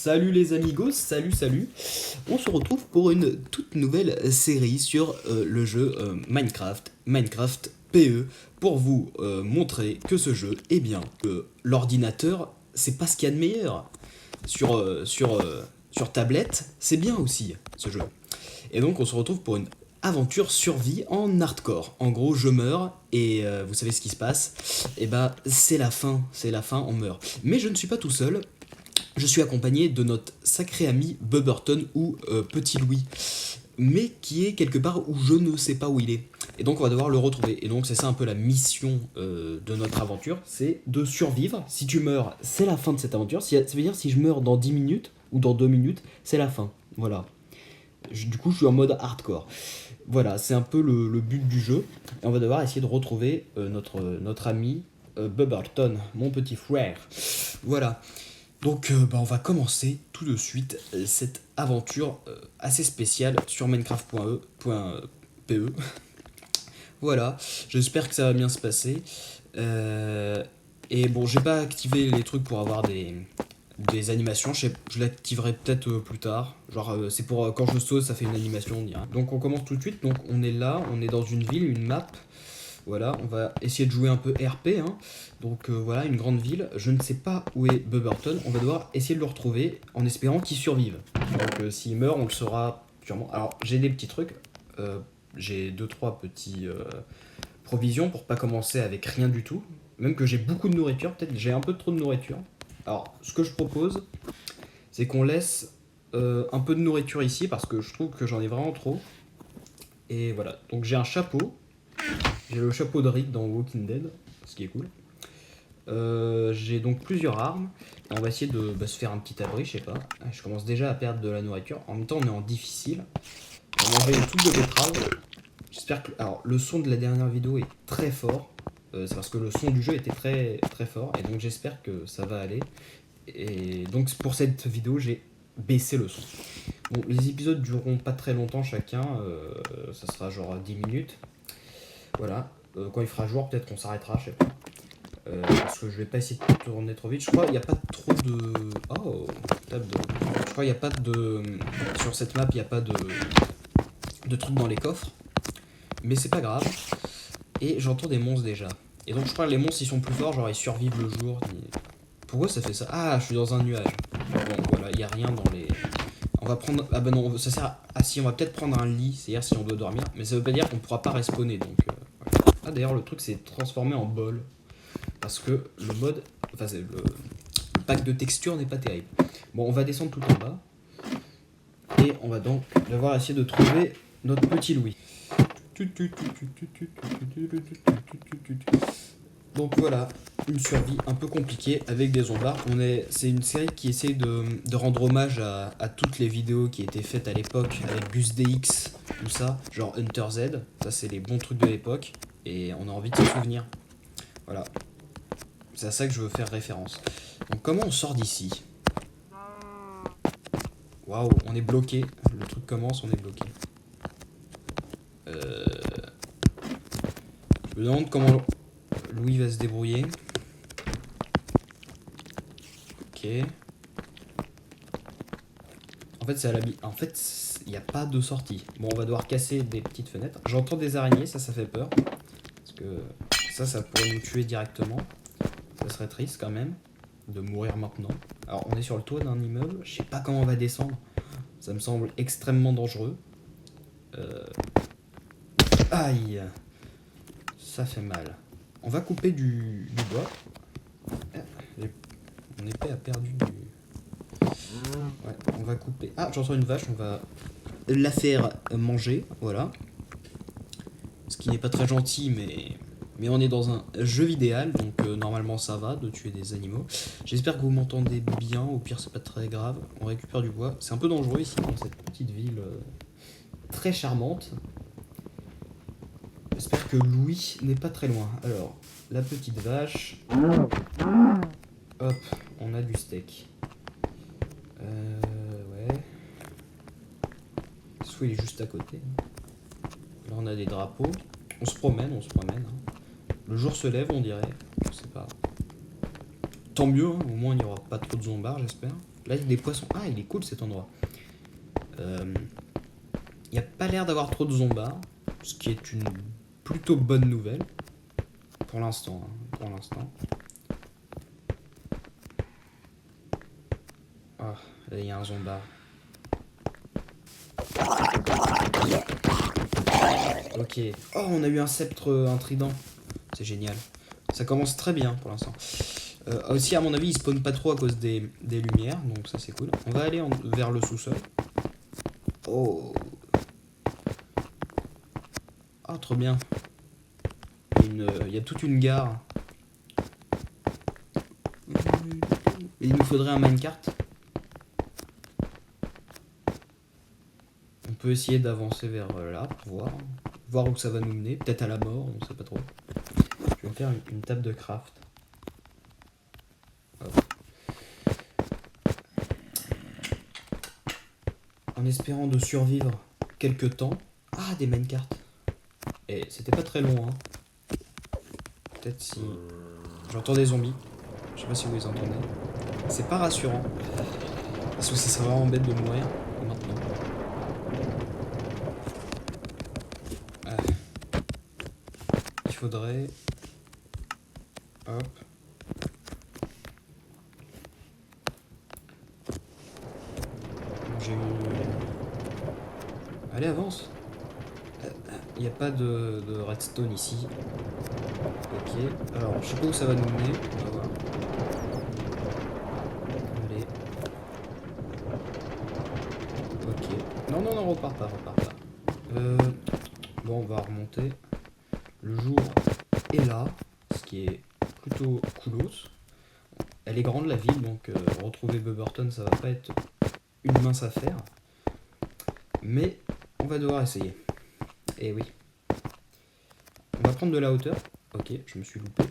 Salut les amigos, salut. On se retrouve pour une toute nouvelle série sur le jeu Minecraft PE, pour vous montrer que ce jeu, eh bien, l'ordinateur, c'est pas ce qu'il y a de meilleur. Sur tablette, c'est bien aussi ce jeu. Et donc on se retrouve pour une aventure survie en hardcore. En gros, je meurs et vous savez ce qui se passe. Et bah, c'est la fin, on meurt. Mais je ne suis pas tout seul. Je suis accompagné de notre sacré ami Bubberton ou Petit Louis, mais qui est quelque part où je ne sais pas où il est. Et donc on va devoir le retrouver. Et donc c'est ça un peu la mission de notre aventure, c'est de survivre. Si tu meurs, c'est la fin de cette aventure. Ça veut dire si je meurs dans 10 minutes ou dans 2 minutes, c'est la fin. Voilà. Du coup je suis en mode hardcore. Voilà, c'est un peu le but du jeu. Et on va devoir essayer de retrouver notre ami Bubberton, mon petit frère. Voilà. Donc on va commencer tout de suite cette aventure assez spéciale sur Minecraft.pe. Voilà, j'espère que ça va bien se passer. Et bon, j'ai pas activé les trucs pour avoir des animations, je l'activerai peut-être plus tard. Genre c'est pour quand je saute, ça fait une animation, on dirait. Donc on commence tout de suite, donc on est là, on est dans une ville, une map. Voilà, on va essayer de jouer un peu RP, hein. Donc voilà, une grande ville. Je ne sais pas où est Bubberton. On va devoir essayer de le retrouver en espérant qu'il survive. Donc s'il meurt, on le saura sûrement. Alors j'ai des petits trucs. J'ai 2-3 petits provisions pour pas commencer avec rien du tout. Même que j'ai beaucoup de nourriture. Peut-être que j'ai un peu trop de nourriture. Alors ce que je propose, c'est qu'on laisse un peu de nourriture ici parce que je trouve que j'en ai vraiment trop. Et voilà, donc j'ai un chapeau. J'ai le chapeau de Rick dans Walking Dead, ce qui est cool. J'ai donc plusieurs armes. Et on va essayer de se faire un petit abri, je sais pas. Je commence déjà à perdre de la nourriture. En même temps, on est en difficile. On va manger une soupe de betterave. J'espère que... Alors, le son de la dernière vidéo est très fort. C'est parce que le son du jeu était très, très fort. Et donc, j'espère que ça va aller. Et donc, pour cette vidéo, j'ai baissé le son. Bon, les épisodes dureront pas très longtemps chacun. Ça sera genre 10 minutes. Voilà, quand il fera jour, peut-être qu'on s'arrêtera, je sais pas. Parce que je vais pas essayer de tourner trop vite. Je crois qu'il n'y a pas trop de... Oh, table de... Je crois qu'il n'y a pas de... Sur cette map, il n'y a pas de trucs dans les coffres. Mais c'est pas grave. Et j'entends des monstres déjà. Et donc je crois que les monstres, ils sont plus forts, genre ils survivent le jour. Pourquoi ça fait ça? Ah, je suis dans un nuage. Bon, voilà, il n'y a rien dans les... On va prendre... Ah bah non, ça sert à... Ah si, on va peut-être prendre un lit, c'est-à-dire si on doit dormir. Mais ça veut pas dire qu'on pourra pas respawner, donc... Ah d'ailleurs le truc c'est transformé en bol. Parce que le mode... Enfin le pack de texture n'est pas terrible. Bon, on va descendre tout en bas. Et on va donc devoir essayer de trouver notre petit Louis. Donc voilà, une survie un peu compliquée avec des zombards. C'est une série qui essaie de rendre hommage à toutes les vidéos qui étaient faites à l'époque avec GusDX, tout ça, genre Hunter Z. Ça c'est les bons trucs de l'époque et on a envie de se souvenir. Voilà, c'est à ça que je veux faire référence. Donc comment on sort d'ici? Waouh, on est bloqué. Le truc commence, on est bloqué. Je me demande comment Louis va se débrouiller. Ok. En fait, c'est à la En fait, il n'y a pas de sortie. Bon, on va devoir casser des petites fenêtres. J'entends des araignées, ça fait peur. Parce que ça pourrait nous tuer directement. Ça serait triste quand même de mourir maintenant. Alors, on est sur le toit d'un immeuble. Je sais pas comment on va descendre. Ça me semble extrêmement dangereux. Aïe. Ça fait mal. On va couper du bois. Mon épée a perdu du... Ouais, on va couper... Ah, j'entends une vache, on va la faire manger, voilà. Ce qui n'est pas très gentil, mais on est dans un jeu vidéo, donc normalement ça va de tuer des animaux. J'espère que vous m'entendez bien, au pire c'est pas très grave. On récupère du bois. C'est un peu dangereux ici, dans cette petite ville très charmante. J'espère que Louis n'est pas très loin. Alors, la petite vache. Hop, on a du steak. Ouais. Soit il est juste à côté. Là, on a des drapeaux. On se promène. Hein. Le jour se lève, on dirait. Je sais pas. Tant mieux, hein. Au moins il n'y aura pas trop de zombards, j'espère. Là, il y a des poissons. Ah, il est cool cet endroit. Il n'y a pas l'air d'avoir trop de zombards, ce qui est une plutôt bonne nouvelle. Pour l'instant. Hein, pour l'instant. Ah, là, il y a un zombard. Ok. Oh, on a eu un sceptre, un trident. C'est génial. Ça commence très bien pour l'instant. Aussi, à mon avis, il spawn pas trop à cause des lumières, donc ça c'est cool. On va aller vers le sous-sol. Oh. Ah, trop bien. Il y a toute une gare. Et il nous faudrait un minecart. On peut essayer d'avancer vers là pour voir où ça va nous mener. Peut-être à la mort, on sait pas trop. Je vais faire une table de craft. Hop. En espérant de survivre quelques temps. Ah, des minecarts. Et c'était pas très long, hein. Peut-être si... J'entends des zombies. Je sais pas si vous les entendez. C'est pas rassurant. Parce que ça serait vraiment bête de mourir maintenant. Ah. Il faudrait... Hop. J'ai eu... Allez, avance. Il n'y a pas de redstone ici. Ok. Alors, je sais pas où ça va nous mener. On va voir. Allez. Ok. Non, non, non, repars pas, repars pas. Bon, on va remonter. Le jour est là, ce qui est plutôt coolos. Elle est grande la ville, donc retrouver Bubberton, ça va pas être une mince affaire. Mais on va devoir essayer. Et oui. On va prendre de la hauteur. Ok, je me suis loupé.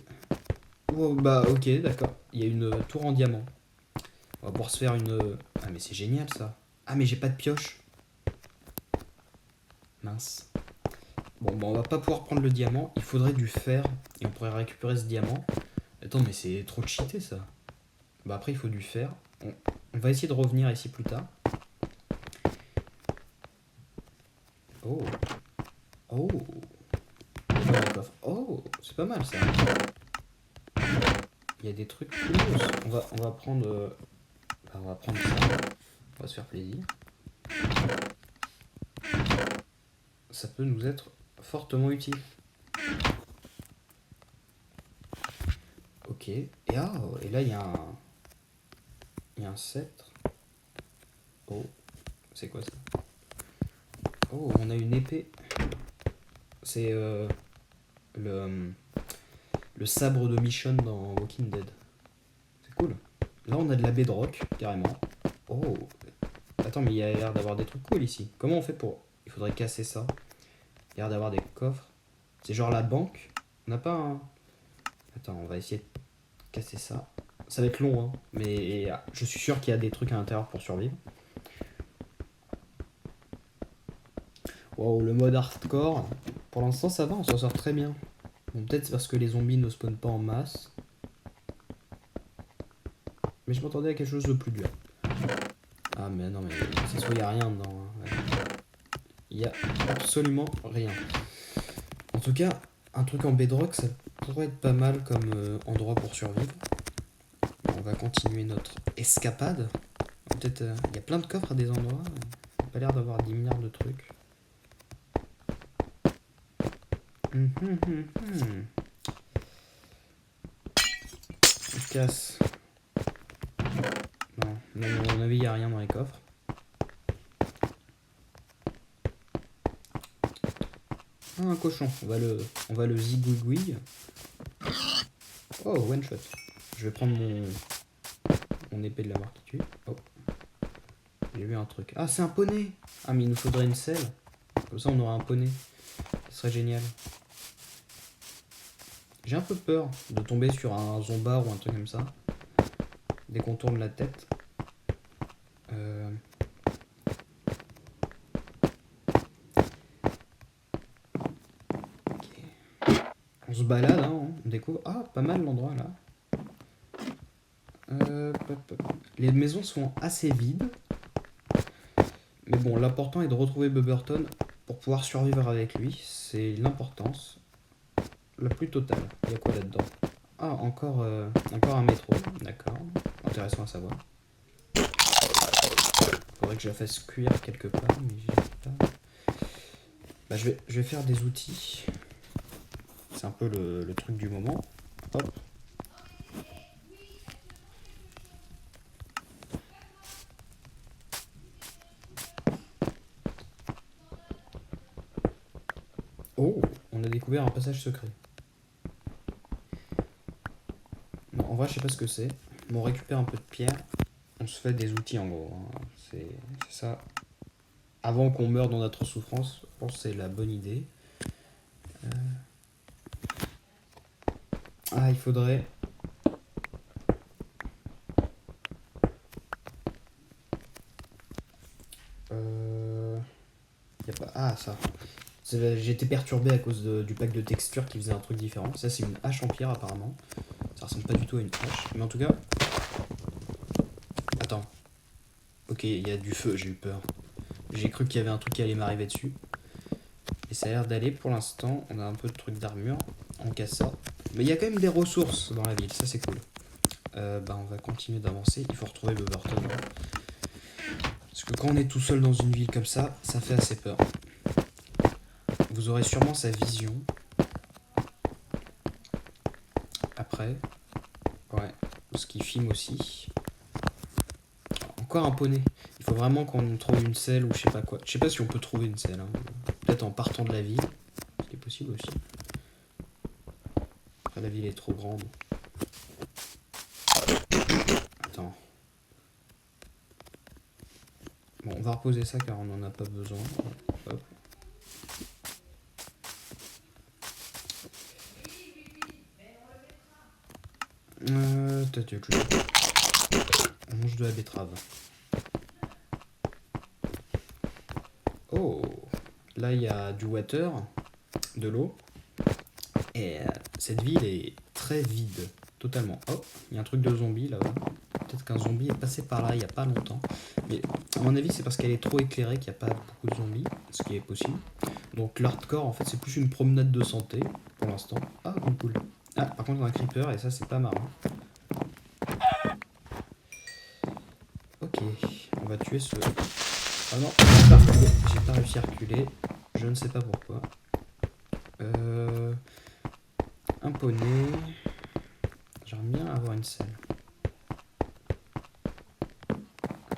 Oh, bah ok, d'accord. Il y a une tour en diamant. On va pouvoir se faire une... Ah mais c'est génial ça. Ah mais j'ai pas de pioche. Mince. Bon, bah on va pas pouvoir prendre le diamant. Il faudrait du fer. Et on pourrait récupérer ce diamant. Attends, mais c'est trop cheaté ça. Bah après il faut du fer. On va essayer de revenir ici plus tard. Oh. Oh. Oh, c'est pas mal ça. Il y a des trucs cool. On va prendre... on va prendre ça. On va se faire plaisir. Ça peut nous être fortement utile. Ok. Et là il y a un... Il y a un sceptre. Oh. C'est quoi ça? Oh, on a une épée. C'est le sabre de Michonne dans Walking Dead. C'est cool. Là on a de la bedrock, carrément. Oh. Attends, mais il y a l'air d'avoir des trucs cool ici. Comment on fait pour... Il faudrait casser ça. Il y a l'air d'avoir des coffres. C'est genre la banque. On n'a pas un... Attends, on va essayer de casser ça. Ça va être long, hein. Mais je suis sûr qu'il y a des trucs à l'intérieur pour survivre. Wow, le mode hardcore. Pour l'instant, ça va, on s'en sort très bien. Bon, peut-être c'est parce que les zombies ne spawnent pas en masse. Mais je m'attendais à quelque chose de plus dur. Ah, mais non, mais c'est soit il n'y a rien dedans. Hein. Ouais. Il y a absolument rien. En tout cas, un truc en bedrock, ça pourrait être pas mal comme endroit pour survivre. On va continuer notre escapade. Peut-être, il y a plein de coffres à des endroits. Il n'y a pas l'air d'avoir 10 milliards de trucs. On casse. Non, mais à mon avis, il n'y a rien dans les coffres. Ah, un cochon. On va le zigouigouig. Oh, one shot. Je vais prendre mon épée de la mort qui tue. Oh. J'ai vu un truc. Ah, c'est un poney. Ah, mais il nous faudrait une selle. Comme ça, on aura un poney. Ce serait génial. J'ai un peu peur de tomber sur un zombard ou un truc comme ça. Dès qu'on tourne la tête. Okay. On se balade, hein, on découvre. Ah, pas mal l'endroit là. Les maisons sont assez vides. Mais bon, l'important est de retrouver Bubberton pour pouvoir survivre avec lui. C'est l'importance la plus totale. Il y a quoi là-dedans? Ah, encore un métro. D'accord. Intéressant à savoir. Faudrait que je la fasse cuire quelque part, mais j'y arrive pas. Bah, je vais faire des outils. C'est un peu le truc du moment. Hop. Oh, on a découvert un passage secret. Non, en vrai, je sais pas ce que c'est. Mais on récupère un peu de pierre. On se fait des outils en gros, hein. C'est ça. Avant qu'on meure dans notre souffrance, je pense que c'est la bonne idée. Ah, il faudrait. Y a pas. Ah, ça. J'ai été perturbé à cause du pack de textures qui faisait un truc différent. Ça, c'est une hache en pierre apparemment. Ça ressemble pas du tout à une hache. Mais en tout cas. Attends. Ok, il y a du feu, j'ai eu peur. J'ai cru qu'il y avait un truc qui allait m'arriver dessus. Et ça a l'air d'aller pour l'instant. On a un peu de trucs d'armure. On casse ça. Mais il y a quand même des ressources dans la ville, ça c'est cool. Bah on va continuer d'avancer. Il faut retrouver Beaverton. Parce que quand on est tout seul dans une ville comme ça, ça fait assez peur. Vous aurez sûrement sa vision. Après. Ouais. Parce qu'il filme aussi. Encore un poney. Il faut vraiment qu'on trouve une selle ou je sais pas quoi. Je sais pas si on peut trouver une selle. Hein. Peut-être en partant de la ville. Ce qui est possible aussi. Après la ville est trop grande. Attends. Bon, on va reposer ça car on n'en a pas besoin. Hop. On mange de la betterave. Oh, là il y a du water, de l'eau. Et cette ville est très vide, totalement. Oh, il y a un truc de zombie là-bas. Peut-être qu'un zombie est passé par là il n'y a pas longtemps. Mais à mon avis, c'est parce qu'elle est trop éclairée qu'il n'y a pas beaucoup de zombies, ce qui est possible. Donc l'hardcore, en fait, c'est plus une promenade de santé pour l'instant. Ah, cool. Ah, par contre, on a un creeper et ça, c'est pas marrant. Ok, on va tuer ce. Ah non, j'ai pas réussi à reculer. Je ne sais pas pourquoi. Un poney. J'aimerais bien avoir une selle.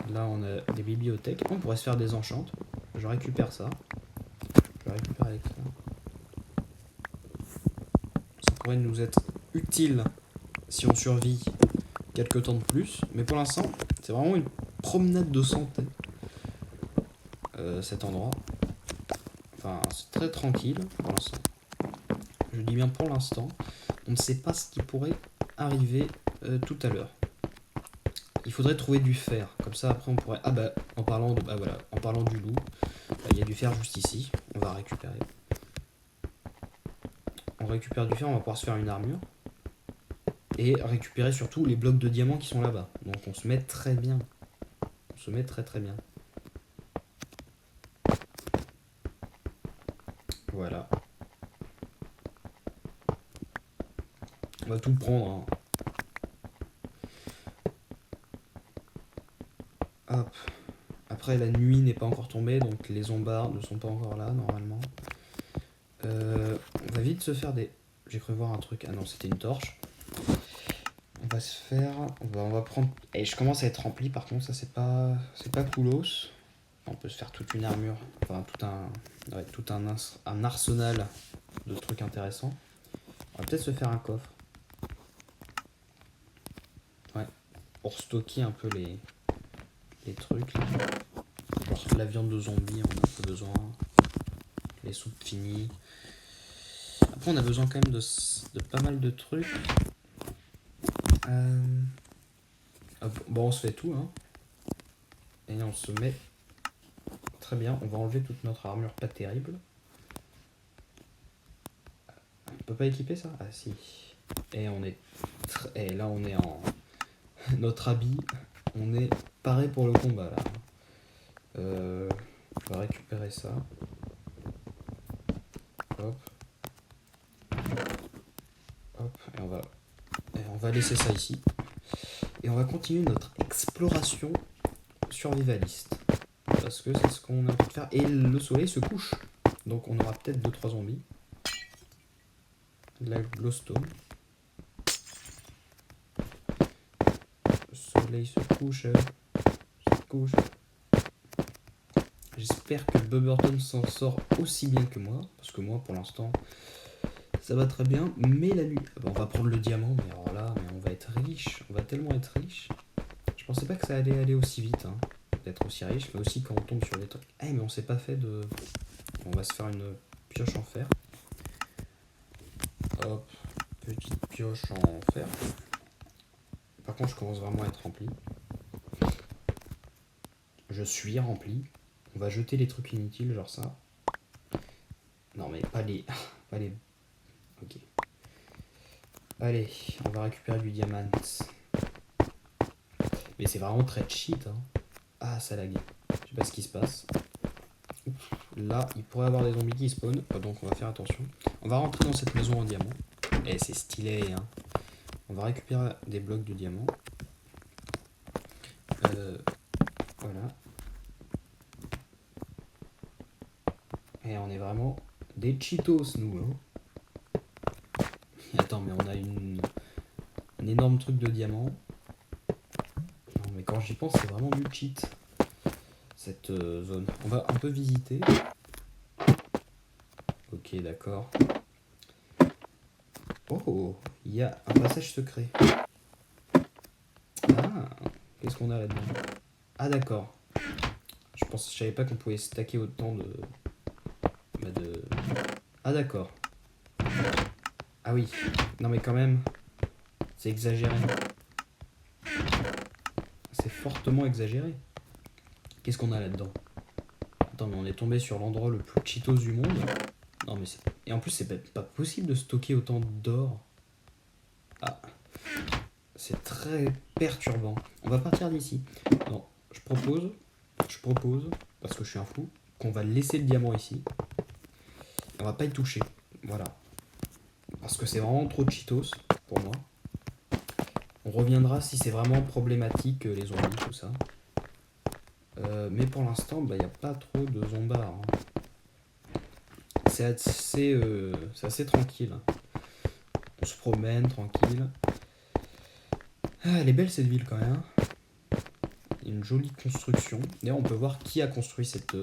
Là, on a des bibliothèques. On pourrait se faire des enchantes. Je récupère ça. Je récupère avec ça. Ça pourrait nous être utile si on survit quelques temps de plus. Mais pour l'instant, c'est vraiment une promenade de santé. Cet endroit. Enfin, c'est très tranquille pour l'instant. Je dis bien pour l'instant. On ne sait pas ce qui pourrait arriver tout à l'heure. Il faudrait trouver du fer. Comme ça, après, on pourrait. Ah bah, en parlant de. Bah voilà, en parlant du loup, il y a du fer juste ici. On va récupérer. On récupère du fer, on va pouvoir se faire une armure. Et récupérer surtout les blocs de diamants qui sont là-bas. Donc on se met très bien. On se met très très bien. Voilà. On va tout prendre. Hein. Hop. Après, la nuit n'est pas encore tombée, donc les zombards ne sont pas encore là, normalement. On va vite se faire des... J'ai cru voir un truc. Ah non, c'était une torche. On va se faire... On va prendre... Et je commence à être rempli, par contre, ça c'est pas coolos. On peut se faire toute une armure. Enfin, tout un arsenal de trucs intéressants. On va peut-être se faire un coffre. Ouais. Pour stocker un peu les trucs. Genre la viande de zombie, on a un peu besoin. Les soupes finies. Après, on a besoin quand même de pas mal de trucs. Bon, on se fait tout, hein. Et on se met... Très bien, on va enlever toute notre armure pas terrible. On peut pas équiper ça? Ah si. Et on est... Et là, on est en... Notre habit, on est paré pour le combat là. On va récupérer ça. Hop. Hop. Et on va laisser ça ici. Et on va continuer notre exploration survivaliste. Parce que c'est ce qu'on a envie de faire. Et le soleil se couche. Donc on aura peut-être 2-3 zombies. De la glowstone. Le soleil se couche. J'espère que Bubberton s'en sort aussi bien que moi. Parce que moi, pour l'instant, ça va très bien. Mais la nuit... on va prendre le diamant. Mais alors là, on va être riche. On va tellement être riche. Je pensais pas que ça allait aller aussi vite. Hein. D'être aussi riche. Mais aussi quand on tombe sur des trucs. Eh, mais on s'est pas fait de... On va se faire une pioche en fer. Hop. Petite pioche en fer. Par contre, je commence vraiment à être rempli. Je suis rempli. On va jeter les trucs inutiles, genre ça. Non, mais pas les... pas les... Ok. Allez, on va récupérer du diamant. Mais c'est vraiment très cheat. Hein. Ah, ça lag. Je sais pas ce qui se passe. Ouf. Là, il pourrait y avoir des zombies qui spawnent. Donc on va faire attention. On va rentrer dans cette maison en diamant. Et c'est stylé. Hein. On va récupérer des blocs de diamant. Voilà. Et on est vraiment des Cheetos, nous. Hein. Attends, mais on a un énorme truc de diamant. Non, mais quand j'y pense, c'est vraiment du cheat. Cette zone. On va un peu visiter. Ok, d'accord. Oh, il y a un passage secret. Ah, qu'est-ce qu'on a là-dedans? Ah, d'accord. Je savais pas qu'on pouvait stacker autant de... Ah, d'accord. Ah oui. Non, mais quand même, c'est exagéré. C'est fortement exagéré. Qu'est-ce qu'on a là-dedans? Attends, mais on est tombé sur l'endroit le plus cheatos du monde. Non, mais c'est... Et en plus, c'est pas possible de stocker autant d'or. Ah. C'est très perturbant. On va partir d'ici. Non, je propose, parce que je suis un fou, qu'on va laisser le diamant ici. On va pas y toucher. Voilà. Parce que c'est vraiment trop cheatos pour moi. On reviendra si c'est vraiment problématique, les zombies, tout ça. Mais pour l'instant, il n'y a pas trop de zombards. Hein. C'est assez tranquille. On se promène tranquille. Ah, elle est belle cette ville quand même. Une jolie construction. D'ailleurs, on peut voir qui a construit cette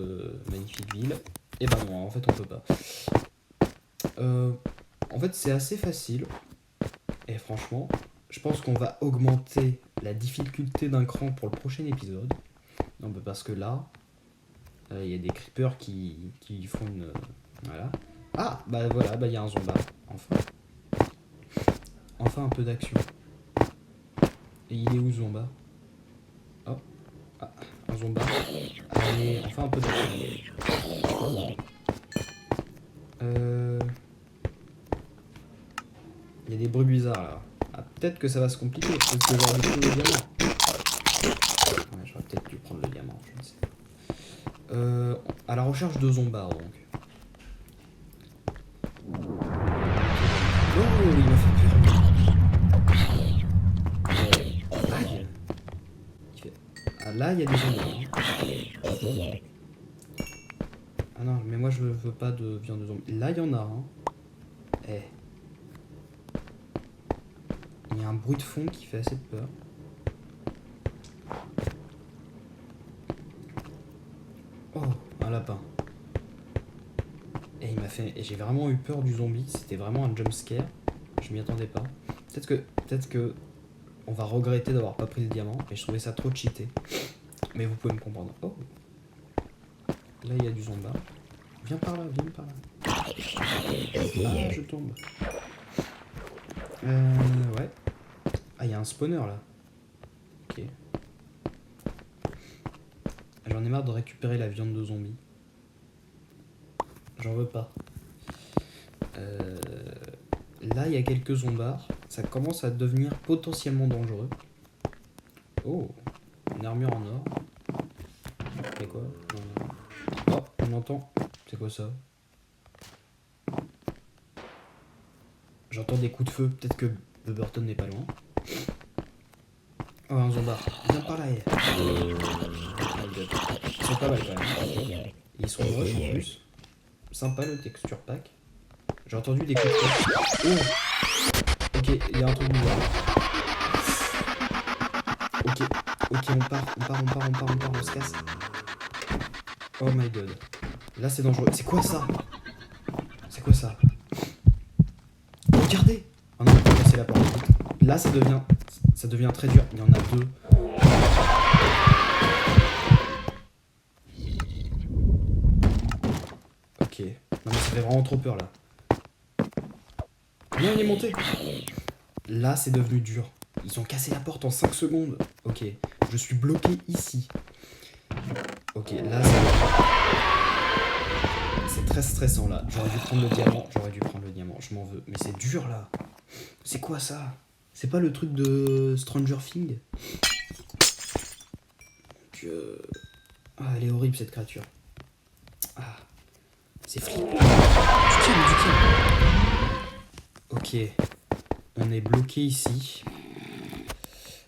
magnifique ville. Et ben non, en fait, on peut pas. En fait, c'est assez facile. Et franchement, je pense qu'on va augmenter la difficulté d'un cran pour le prochain épisode. Non, parce que là, il y a des creepers qui font une... voilà. Ah, bah voilà, il y a un zombard. Enfin. Enfin un peu d'action. Et il est où, zombard? Oh. Ah, un zombard. Allez, enfin un peu d'action. Il y a des bruits bizarres là. Ah, peut-être que ça va se compliquer. Peut-être que j'aurai du coup le diamant. Ouais, j'aurais peut-être dû prendre le diamant, je ne sais pas. À la recherche de zombards donc. Oh, il m'a fait peur. Aïe. Ah, là, il y a des zombies. Ah non, mais moi je veux pas de viande de zombie. Là, il y en a un. Eh. Il y a un bruit de fond qui fait assez peur. Oh, un lapin. Et il m'a fait... Et j'ai vraiment eu peur du zombie. C'était vraiment un jumpscare. Je m'y attendais pas. Peut-être que on va regretter d'avoir pas pris le diamant. Et je trouvais ça trop cheaté. Mais vous pouvez me comprendre. Oh. Là, il y a du zombard. Viens par là, viens par là. Ah, je tombe. Ouais. Ah, il y a un spawner là. Ok. J'en ai marre de récupérer la viande de zombie. J'en veux pas. Là, il y a quelques zombards. Ça commence à devenir potentiellement dangereux. Oh. Une armure en or. C'est quoi? Oh, on entend. C'est quoi ça? J'entends des coups de feu. Peut-être que The Burton n'est pas loin. Oh, un zombard. Viens par là. Ils sont pas mal quand même. Ils sont moches en plus. Sympa le texture pack. J'ai entendu des coups de feu. Oh! Ok, il y a un truc nouveau. Ok, on se casse. Oh my god. Là c'est dangereux. C'est quoi ça? C'est quoi ça? Regardez! Oh non, on va casser la porte. Là ça devient très dur. Il y en a deux. Ok. Non mais ça fait vraiment trop peur là. Non, il est monté. Là c'est devenu dur. Ils ont cassé la porte en 5 secondes. Ok. Je suis bloqué ici. Ok, là c'est très stressant là. J'aurais dû prendre le diamant. Je m'en veux. Mais c'est dur là. C'est quoi ça? C'est pas le truc de Stranger Things? Ah, elle est horrible cette créature. Ah, c'est flippant. Du calme. Ok. On est bloqué ici.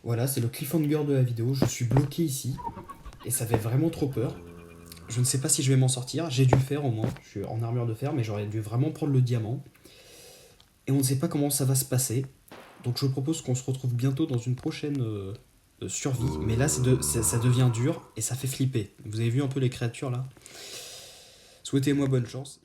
Voilà, c'est le cliffhanger de la vidéo. Je suis bloqué ici. Et ça fait vraiment trop peur. Je ne sais pas si je vais m'en sortir. J'ai dû le faire au moins. Je suis en armure de fer, mais j'aurais dû vraiment prendre le diamant. Et on ne sait pas comment ça va se passer. Donc je propose qu'on se retrouve bientôt dans une prochaine survie. Mais là, ça devient dur et ça fait flipper. Vous avez vu un peu les créatures là? Souhaitez-moi bonne chance.